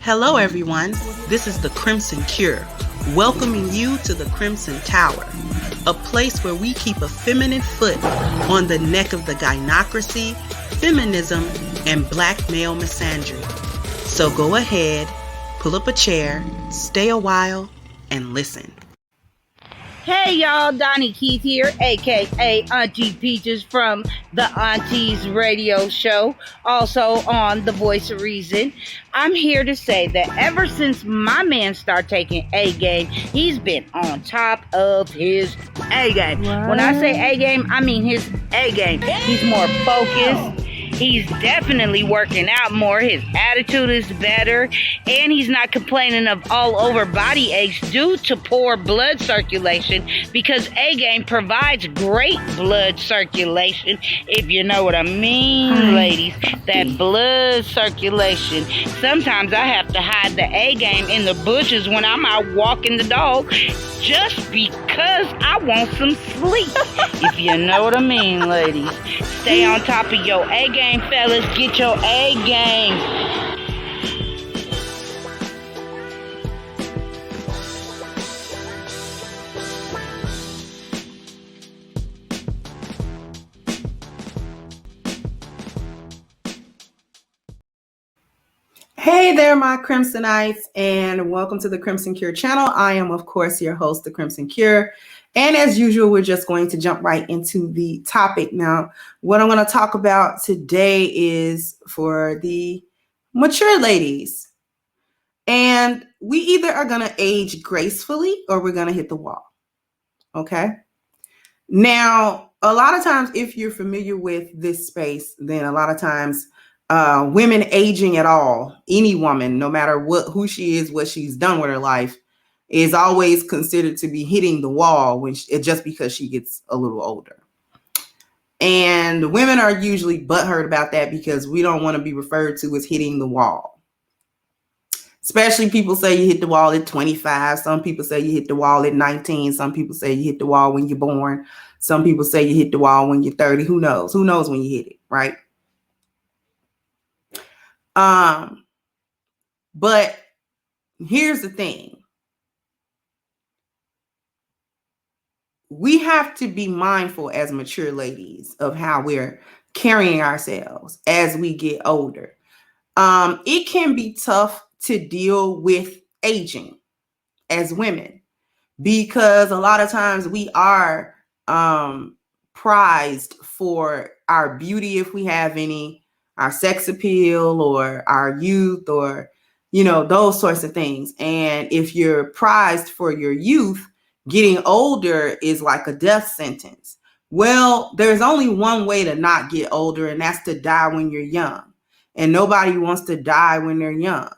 Hello, everyone. This is the Crimson Cure, welcoming you to the Crimson Tower, a place where we keep a feminine foot on the neck of the gynocracy, feminism, and black male misandry. So go ahead, pull up a chair, stay a while, and listen. Hey y'all, Donnie Keith here, aka Auntie Peaches from the Aunties Radio Show, also on The Voice of Reason. I'm here to say that ever since my man started taking A game, he's been on top of his A game. What? When I say A game, I mean his A game. He's more focused. He's definitely working out more. His attitude is better. And he's not complaining of all over body aches due to poor blood circulation, because A-Game provides great blood circulation, if you know what I mean, ladies. That blood circulation. Sometimes I have to hide the A-Game in the bushes when I'm out walking the dog just because I want some sleep. If you know what I mean, ladies. Stay on top of your A-Game, fellas. Get your A-Game. Hey there, my Crimsonites, and welcome to the Crimson Cure channel. I am, of course, your host, the Crimson Cure. And as usual, we're just going to jump right into the topic. Now, what I'm going to talk about today is for the mature ladies. And we either are going to age gracefully or we're going to hit the wall. Okay? Now, a lot of times, if you're familiar with this space, then a lot of times women aging at all, any woman, no matter who she is, what she's done with her life, is always considered to be hitting the wall just because she gets a little older. And women are usually butthurt about that because we don't want to be referred to as hitting the wall. Especially people say you hit the wall at 25. Some people say you hit the wall at 19. Some people say you hit the wall when you're born. Some people say you hit the wall when you're 30. Who knows? Who knows when you hit it, right? But here's the thing. We have to be mindful as mature ladies of how we're carrying ourselves as we get older. It can be tough to deal with aging as women because a lot of times we are prized for our beauty, if we have any, our sex appeal or our youth or, those sorts of things. And if you're prized for your youth, getting older is like a death sentence. Well, there's only one way to not get older, and that's to die when you're young. And nobody wants to die when they're young.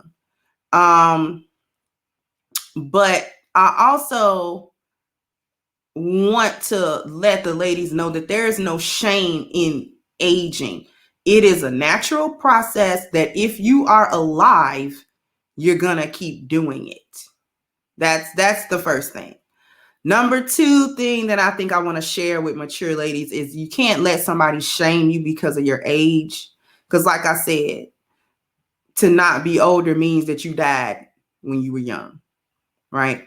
But I also want to let the ladies know that there is no shame in aging. It is a natural process that if you are alive, you're going to keep doing it. That's the first thing. Number two thing that I think I want to share with mature ladies is you can't let somebody shame you because of your age. Because like I said, to not be older means that you died when you were young, right?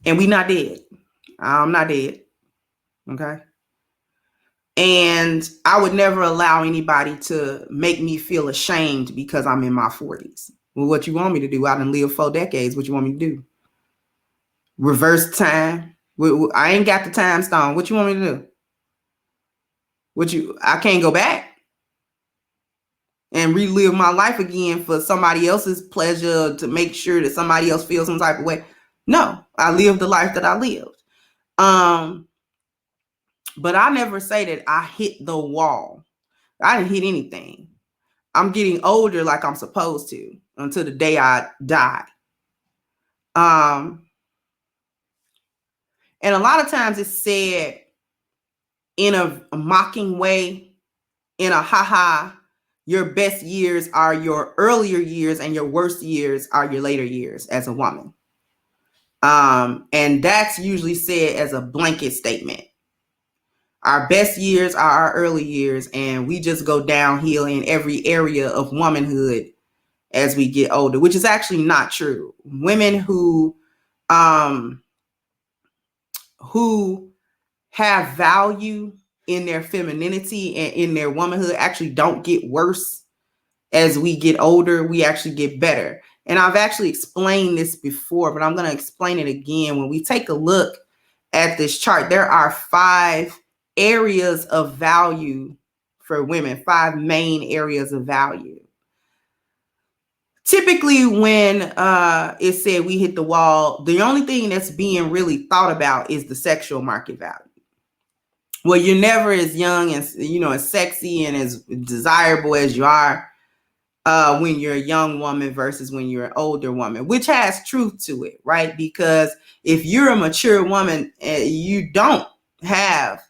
And we not dead. I'm not dead, okay? And I would never allow anybody to make me feel ashamed because I'm in my 40s. Well, what you want me to do? I done lived 4 decades. What you want me to do? Reverse time? I ain't got the time stone. What you want me to do? I can't go back and relive my life again for somebody else's pleasure to make sure that somebody else feels some type of way. No, I lived the life that I lived. But I never say that I hit the wall. I didn't hit anything. I'm getting older like I'm supposed to until the day I die. And a lot of times it's said in a mocking way, in a haha, your best years are your earlier years and your worst years are your later years as a woman. And that's usually said as a blanket statement. Our best years are our early years, and we just go downhill in every area of womanhood as we get older, which is actually not true. Women who have value in their femininity and in their womanhood actually don't get worse. As we get older, we actually get better. And I've actually explained this before, but I'm going to explain it again. When we take a look at this chart, there are 5 areas of value for women, 5 main areas of value. Typically, when it said we hit the wall, the only thing that's being really thought about is the sexual market value. Well, you're never as young and, as sexy and as desirable as you are when you're a young woman versus when you're an older woman, which has truth to it, right? Because if you're a mature woman, you don't have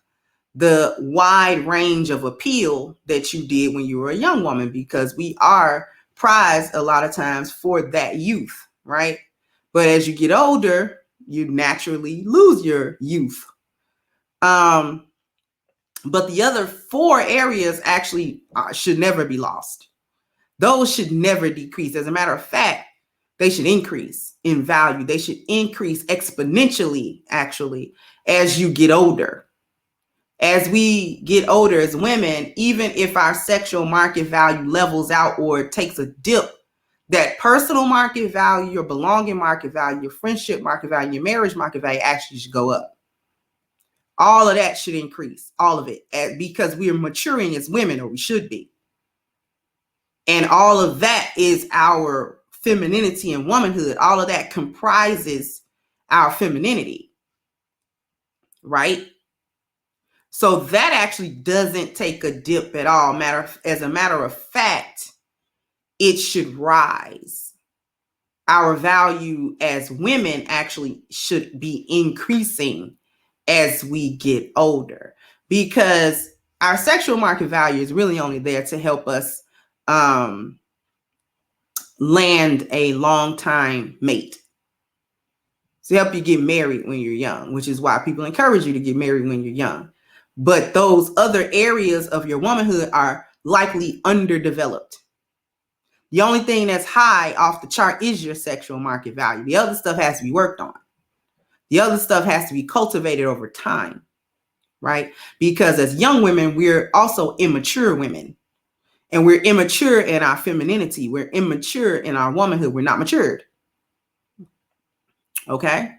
the wide range of appeal that you did when you were a young woman, because we are prized a lot of times for that youth, right? But as you get older, you naturally lose your youth. But the other 4 areas actually should never be lost. Those should never decrease. As a matter of fact, they should increase in value. They should increase exponentially, actually, as you get older. As we get older as women, even if our sexual market value levels out or takes a dip, that personal market value, your belonging market value, your friendship market value, your marriage market value actually should go up. All of that should increase, all of it, because we are maturing as women, or we should be. And all of that is our femininity and womanhood. All of that comprises our femininity, right? So that actually doesn't take a dip at all. As a matter of fact, it should rise. Our value as women actually should be increasing as we get older, because our sexual market value is really only there to help us land a long-time mate, to help you get married when you're young, which is why people encourage you to get married when you're young. But those other areas of your womanhood are likely underdeveloped. The only thing that's high off the chart is your sexual market value. The other stuff has to be worked on. The other stuff has to be cultivated over time, right? Because as young women, we're also immature women. And we're immature in our femininity. We're immature in our womanhood. We're not matured. Okay?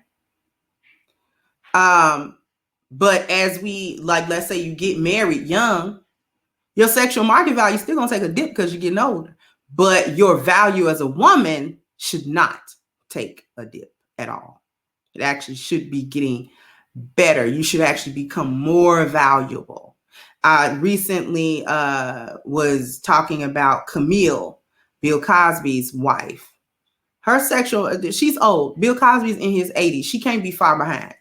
But as we, let's say you get married young, your sexual market value is still going to take a dip because you're getting older. But your value as a woman should not take a dip at all. It actually should be getting better. You should actually become more valuable. I recently was talking about Camille, Bill Cosby's wife. Her she's old. Bill Cosby's in his 80s. She can't be far behind.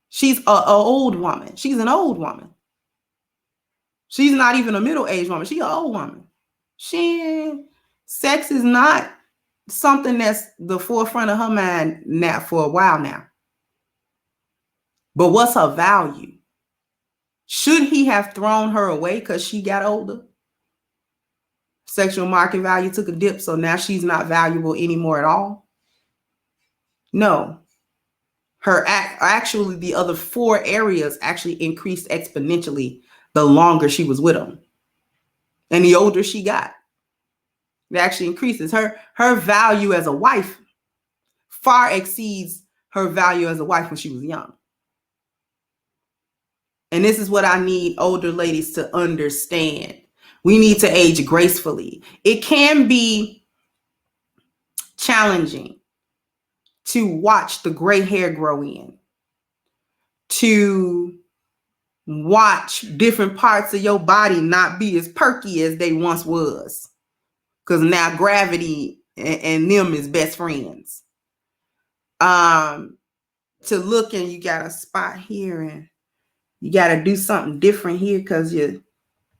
She's an old woman. She's an old woman. She's not even a middle-aged woman. She's an old woman. Sex is not something that's the forefront of her mind now for a while now. But what's her value? Should he have thrown her away because she got older? Sexual market value took a dip, so now she's not valuable anymore at all? No. Actually, the other 4 areas actually increased exponentially the longer she was with him. And the older she got. It actually increases. Her value as a wife far exceeds her value as a wife when she was young. And this is what I need older ladies to understand. We need to age gracefully. It can be challenging to watch the gray hair grow in, to watch different parts of your body not be as perky as they once was, because now gravity and them is best friends. To look and you got a spot here and you got to do something different here because your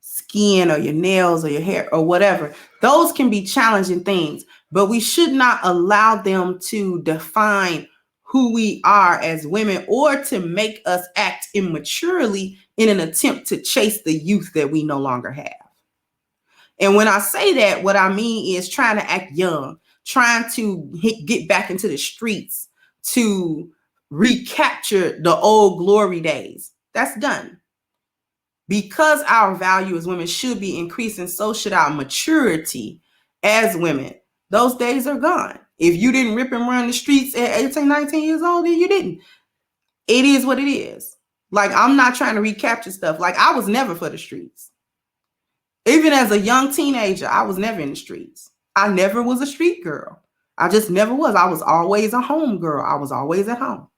skin or your nails or your hair or whatever. Those can be challenging things, but we should not allow them to define who we are as women or to make us act immaturely in an attempt to chase the youth that we no longer have. And when I say that, what I mean is trying to act young, trying to get back into the streets to recapture the old glory days. That's done. Because our value as women should be increasing, so should our maturity as women. Those days are gone. If you didn't rip and run the streets at 18, 19 years old, then you didn't. It is what it is. Like, I'm not trying to recapture stuff. Like, I was never for the streets. Even as a young teenager, I was never in the streets. I never was a street girl. I just never was. I was always a home girl. I was always at home.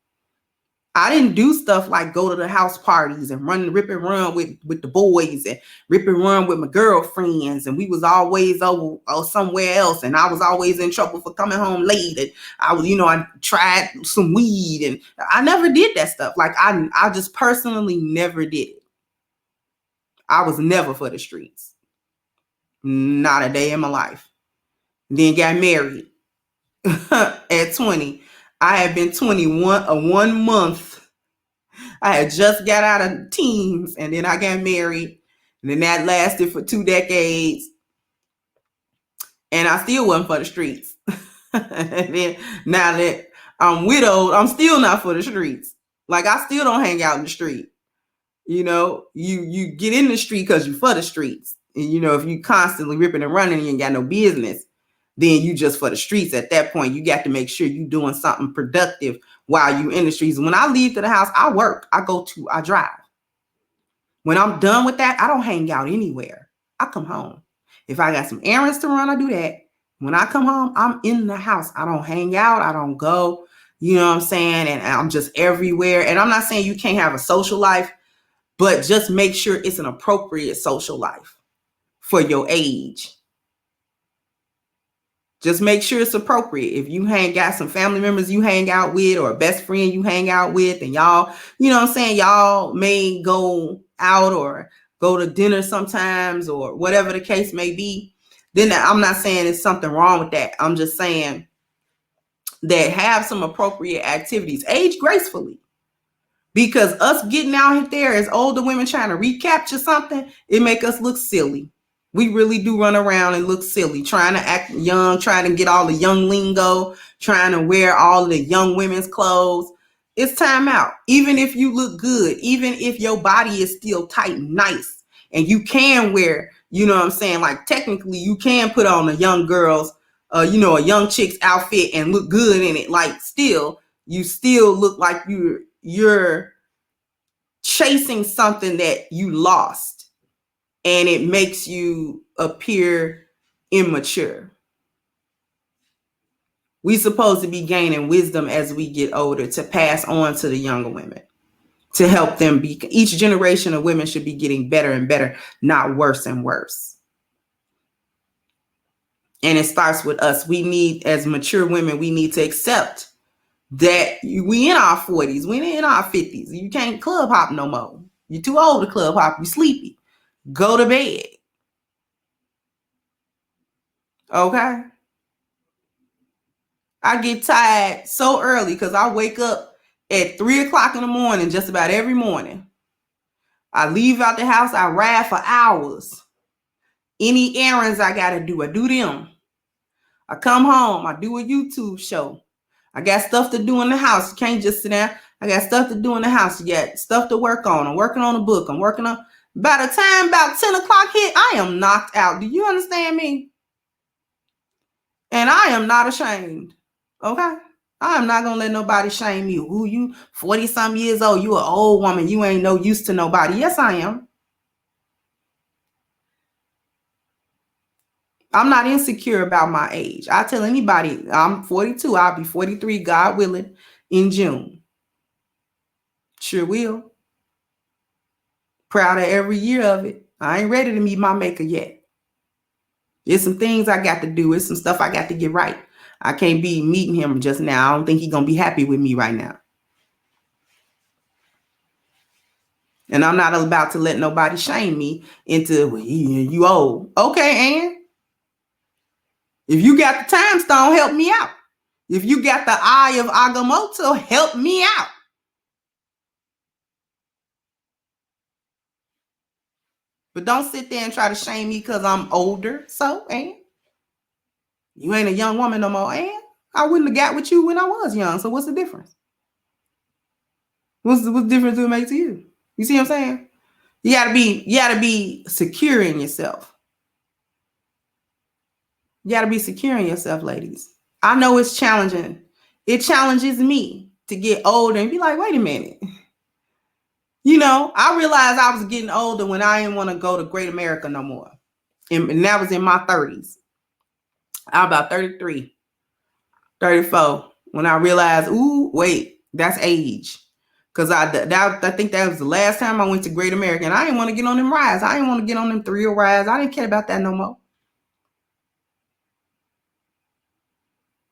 I didn't do stuff like go to the house parties and rip and run with the boys and rip and run with my girlfriends. And we was always over somewhere else. And I was always in trouble for coming home late. And I tried some weed and I never did that stuff. Like I just personally never did it. I was never for the streets. Not a day in my life. Then got married at 20. I had been 21 1 month. I had just got out of teens and then I got married. And then that lasted for 2 decades. And I still wasn't for the streets. And then now that I'm widowed, I'm still not for the streets. Like I still don't hang out in the street. You get in the street because you're for the streets. And if you constantly ripping and running and you ain't got no business, then you just for the streets. At that point, you got to make sure you're doing something productive while you're in the streets. When I leave to the house, I work. I drive. When I'm done with that, I don't hang out anywhere. I come home. If I got some errands to run, I do that. When I come home, I'm in the house. I don't hang out. I don't go, you know what I'm saying? And I'm just everywhere. And I'm not saying you can't have a social life, but just make sure it's an appropriate social life for your age. Just make sure it's appropriate. If you got some family members you hang out with or a best friend you hang out with and y'all, you know what I'm saying, y'all may go out or go to dinner sometimes or whatever the case may be, then I'm not saying there's something wrong with that. I'm just saying that have some appropriate activities. Age gracefully. Because us getting out there as older women trying to recapture something, it make us look silly. We really do run around and look silly, trying to act young, trying to get all the young lingo, trying to wear all the young women's clothes. It's time out. Even if you look good, even if your body is still tight and nice, and you can wear, you know what I'm saying, like technically you can put on a young girl's, a young chick's outfit and look good in it. Like you still look like you're chasing something that you lost. And it makes you appear immature. We're supposed to be gaining wisdom as we get older to pass on to the younger women, to help them be. Each generation of women should be getting better and better, not worse and worse. And it starts with us. We need, as mature women, we need to accept that we in our 40s, we in our 50s. You can't club hop no more. You're too old to club hop. You're sleepy. Go to bed. Okay. I get tired so early because I wake up at 3:00 in the morning, just about every morning. I leave out the house. I ride for hours. Any errands I got to do, I do them. I come home. I do a YouTube show. I got stuff to do in the house. You can't just sit down. I got stuff to do in the house. You got stuff to work on. I'm working on a book. I'm working on. By the time about 10 o'clock hit, I am knocked out. Do you understand me? And I am not ashamed. Okay? I am not going to let nobody shame you. Ooh, you 40-some years old. You an old woman. You ain't no use to nobody. Yes, I am. I'm not insecure about my age. I tell anybody I'm 42. I'll be 43, God willing, in June. Sure will. Proud of every year of it. I ain't ready to meet my maker yet. There's some things I got to do. There's some stuff I got to get right. I can't be meeting him just now. I don't think he's going to be happy with me right now. And I'm not about to let nobody shame me into, well, you old. Okay, Ann. If you got the time stone, help me out. If you got the eye of Agamotto, help me out. But don't sit there and try to shame me because I'm older. So, and you ain't a young woman no more, and I wouldn't have got with you when I was young. So what's the difference? What's the difference do it make to you? You see what I'm saying? You gotta be secure in yourself. You gotta be secure in yourself, ladies. I know it's challenging. It challenges me to get older and be like, wait a minute. You know, I realized I was getting older when I didn't want to go to Great America no more. And that was in my 30s. I was about 33, 34 when I realized, ooh, wait, that's age. Because I think that was the last time I went to Great America, and I didn't want to get on them rides. I didn't want to get on them thrill rides. I didn't care about that no more.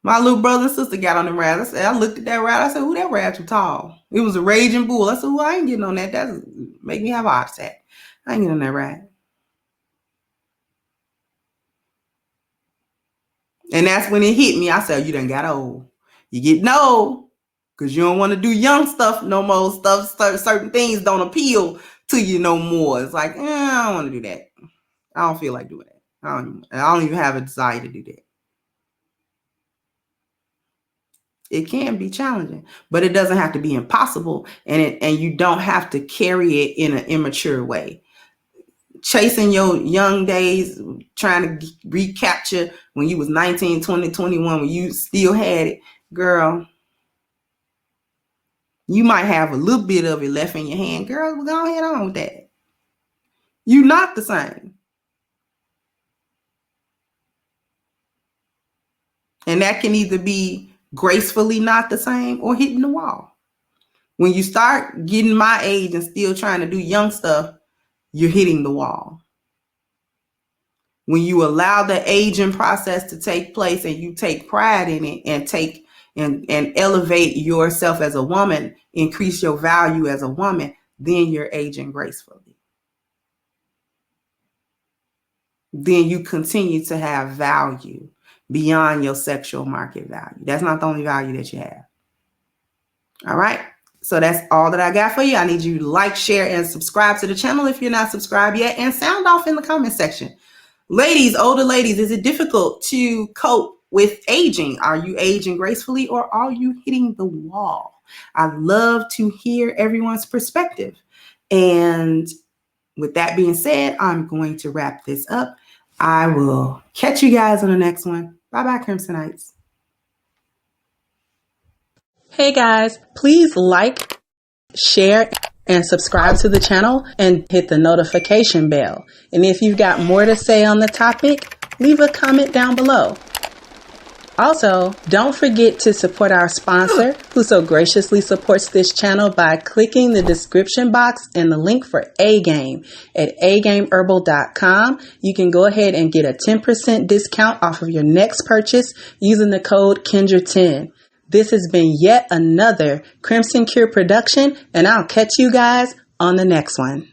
My little brother and sister got on them rides. I looked at that ride. I said, "Ooh, that ride too tall." It was a raging bull. I said, "Ooh, I ain't getting on that. That make me have a heart attack. I ain't getting on that ride." And that's when it hit me. I said, "You done got old. You getting old because you don't want to do young stuff no more. Certain things don't appeal to you no more. It's like, I don't want to do that. I don't feel like doing that. I don't even have a desire to do that." It can be challenging, but it doesn't have to be impossible, and you don't have to carry it in an immature way. Chasing your young days, trying to recapture when you was 19, 20, 21, when you still had it, girl, you might have a little bit of it left in your hand. Girl, we're going to head on with that. You're not the same. And that can either be gracefully not the same or hitting the wall. When you start getting my age and still trying to do young stuff, you're hitting the wall. When you allow the aging process to take place and you take pride in it and elevate yourself as a woman, increase your value as a woman, then you're aging gracefully. Then you continue to have value beyond your sexual market value. That's not the only value that you have. All right. So that's all that I got for you. I need you to like, share, and subscribe to the channel if you're not subscribed yet, and sound off in the comment section. Ladies, older ladies, is it difficult to cope with aging? Are you aging gracefully or are you hitting the wall? I'd love to hear everyone's perspective. And with that being said, I'm going to wrap this up. I will catch you guys on the next one. Bye-bye, Crimsonites. Hey guys, please like, share, and subscribe to the channel and hit the notification bell. And if you've got more to say on the topic, leave a comment down below. Also, don't forget to support our sponsor who so graciously supports this channel by clicking the description box and the link for A-Game at agameherbal.com. You can go ahead and get a 10% discount off of your next purchase using the code Kendra10. This has been yet another CrimsonCure production, and I'll catch you guys on the next one.